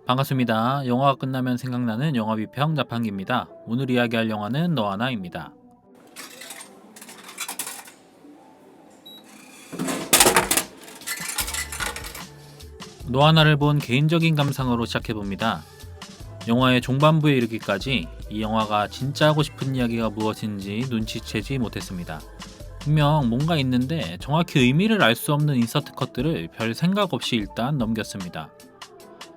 반갑습니다. 영화가 끝나면 생각나는 영화 비평 자판기입니다. 오늘 이야기할 영화는 너하나입니다. 너하나를 본 개인적인 감상으로 시작해봅니다. 영화의 종반부에 이르기까지 이 영화가 진짜 하고 싶은 이야기가 무엇인지 눈치채지 못했습니다. 분명 뭔가 있는데 정확히 의미를 알 수 없는 인서트 컷들을 별 생각 없이 일단 넘겼습니다.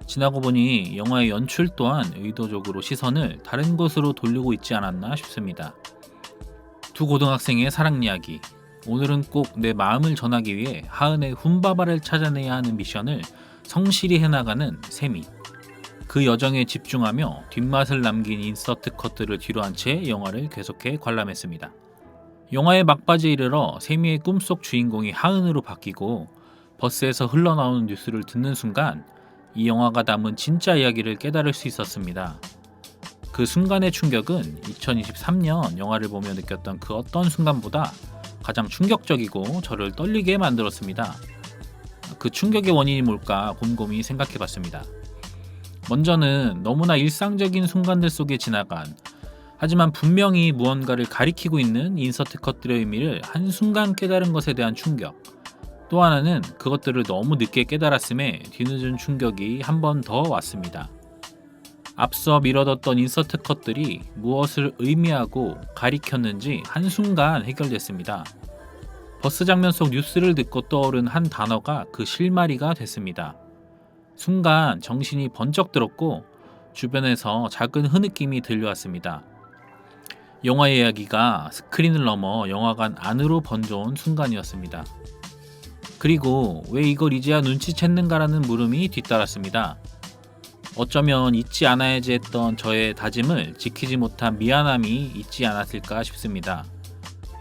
지나고 보니 영화의 연출 또한 의도적으로 시선을 다른 곳으로 돌리고 있지 않았나 싶습니다. 두 고등학생의 사랑 이야기. 오늘은 꼭 내 마음을 전하기 위해 하은의 훈바바를 찾아내야 하는 미션을 성실히 해나가는 세미. 그 여정에 집중하며 뒷맛을 남긴 인서트 컷들을 뒤로 한 채 영화를 계속해 관람했습니다. 영화의 막바지에 이르러 세미의 꿈속 주인공이 하은으로 바뀌고 버스에서 흘러나오는 뉴스를 듣는 순간 이 영화가 담은 진짜 이야기를 깨달을 수 있었습니다. 그 순간의 충격은 2023년 영화를 보며 느꼈던 그 어떤 순간보다 가장 충격적이고 저를 떨리게 만들었습니다. 그 충격의 원인이 뭘까 곰곰이 생각해봤습니다. 먼저는 너무나 일상적인 순간들 속에 지나간, 하지만 분명히 무언가를 가리키고 있는 인서트 컷들의 의미를 한순간 깨달은 것에 대한 충격. 또 하나는 그것들을 너무 늦게 깨달았음에 뒤늦은 충격이 한 번 더 왔습니다. 앞서 미뤄뒀던 인서트 컷들이 무엇을 의미하고 가리켰는지 한순간 해결됐습니다. 버스 장면 속 뉴스를 듣고 떠오른 한 단어가 그 실마리가 됐습니다. 순간 정신이 번쩍 들었고 주변에서 작은 흐느낌이 들려왔습니다. 영화의 이야기가 스크린을 넘어 영화관 안으로 번져온 순간이었습니다. 그리고 왜 이걸 이제야 눈치챘는가라는 물음이 뒤따랐습니다. 어쩌면 잊지 않아야지 했던 저의 다짐을 지키지 못한 미안함이 있지 않았을까 싶습니다.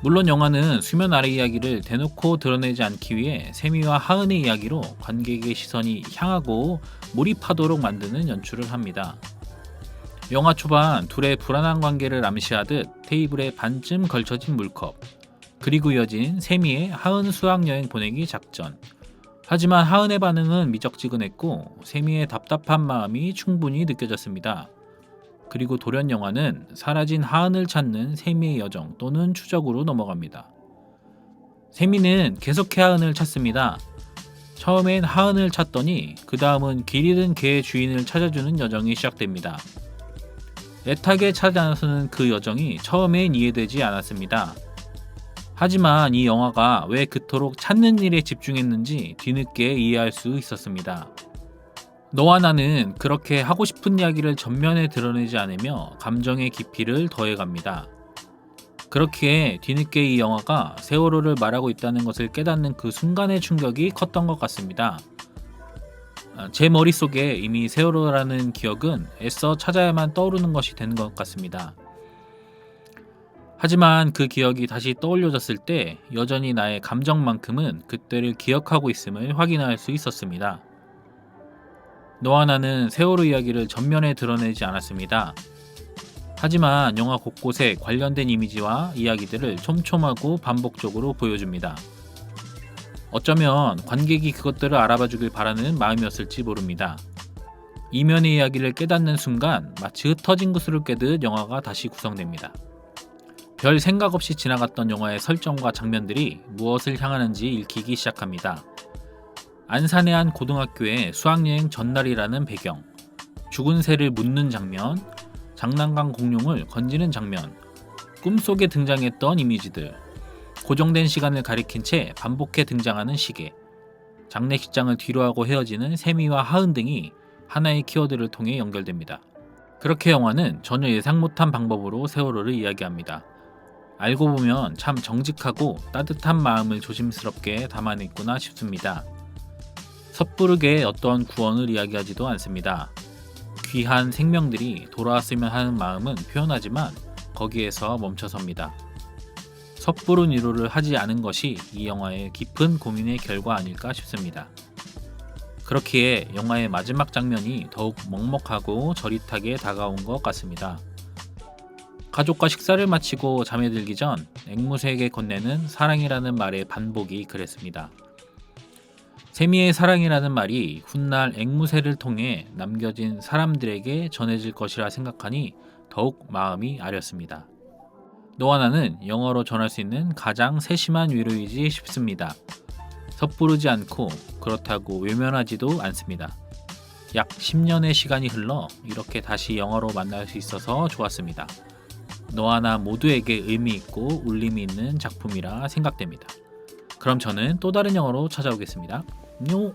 물론 영화는 수면 아래 이야기를 대놓고 드러내지 않기 위해 세미와 하은의 이야기로 관객의 시선이 향하고 몰입하도록 만드는 연출을 합니다. 영화 초반 둘의 불안한 관계를 암시하듯 테이블에 반쯤 걸쳐진 물컵, 그리고 이어진 세미의 하은 수학여행 보내기 작전. 하지만 하은의 반응은 미적지근했고 세미의 답답한 마음이 충분히 느껴졌습니다. 그리고 돌연 영화는 사라진 하은을 찾는 세미의 여정 또는 추적으로 넘어갑니다. 세미는 계속해 하은을 찾습니다. 처음엔 하은을 찾더니 그 다음은 길 잃은 개의 주인을 찾아주는 여정이 시작됩니다. 애타게 찾아 나서는 그 여정이 처음엔 이해되지 않았습니다. 하지만 이 영화가 왜 그토록 찾는 일에 집중했는지 뒤늦게 이해할 수 있었습니다. 너와 나는 그렇게 하고 싶은 이야기를 전면에 드러내지 않으며 감정의 깊이를 더해갑니다. 그렇기에 뒤늦게 이 영화가 세월호를 말하고 있다는 것을 깨닫는 그 순간의 충격이 컸던 것 같습니다. 제 머릿속에 이미 세월호라는 기억은 애써 찾아야만 떠오르는 것이 되는 것 같습니다. 하지만 그 기억이 다시 떠올려졌을 때 여전히 나의 감정만큼은 그때를 기억하고 있음을 확인할 수 있었습니다. 너와 나는 세월호 이야기를 전면에 드러내지 않았습니다. 하지만 영화 곳곳에 관련된 이미지와 이야기들을 촘촘하고 반복적으로 보여줍니다. 어쩌면 관객이 그것들을 알아봐 주길 바라는 마음이었을지 모릅니다. 이면의 이야기를 깨닫는 순간 마치 흩어진 구슬을 꿰듯 영화가 다시 구성됩니다. 별 생각 없이 지나갔던 영화의 설정과 장면들이 무엇을 향하는지 읽히기 시작합니다. 안산의 한 고등학교의 수학여행 전날이라는 배경, 죽은 새를 묻는 장면, 장난감 공룡을 건지는 장면, 꿈속에 등장했던 이미지들, 고정된 시간을 가리킨 채 반복해 등장하는 시계, 장례식장을 뒤로하고 헤어지는 세미와 하은 등이 하나의 키워드를 통해 연결됩니다. 그렇게 영화는 전혀 예상 못한 방법으로 세월호를 이야기합니다. 알고 보면 참 정직하고 따뜻한 마음을 조심스럽게 담아냈구나 싶습니다. 섣부르게 어떠한 구원을 이야기하지도 않습니다. 귀한 생명들이 돌아왔으면 하는 마음은 표현하지만 거기에서 멈춰섭니다. 섣부른 위로를 하지 않은 것이 이 영화의 깊은 고민의 결과 아닐까 싶습니다. 그렇기에 영화의 마지막 장면이 더욱 먹먹하고 저릿하게 다가온 것 같습니다. 가족과 식사를 마치고 잠에 들기 전 앵무새에게 건네는 사랑이라는 말의 반복이 그랬습니다. 세미의 사랑이라는 말이 훗날 앵무새를 통해 남겨진 사람들에게 전해질 것이라 생각하니 더욱 마음이 아렸습니다. 너와 나는 영어로 전할 수 있는 가장 세심한 위로이지 싶습니다. 섣부르지 않고 그렇다고 외면하지도 않습니다. 약 10년의 시간이 흘러 이렇게 다시 영어로 만날 수 있어서 좋았습니다. 너와 나 모두에게 의미 있고 울림이 있는 작품이라 생각됩니다. 그럼 저는 또 다른 영어로 찾아오겠습니다. 안녕.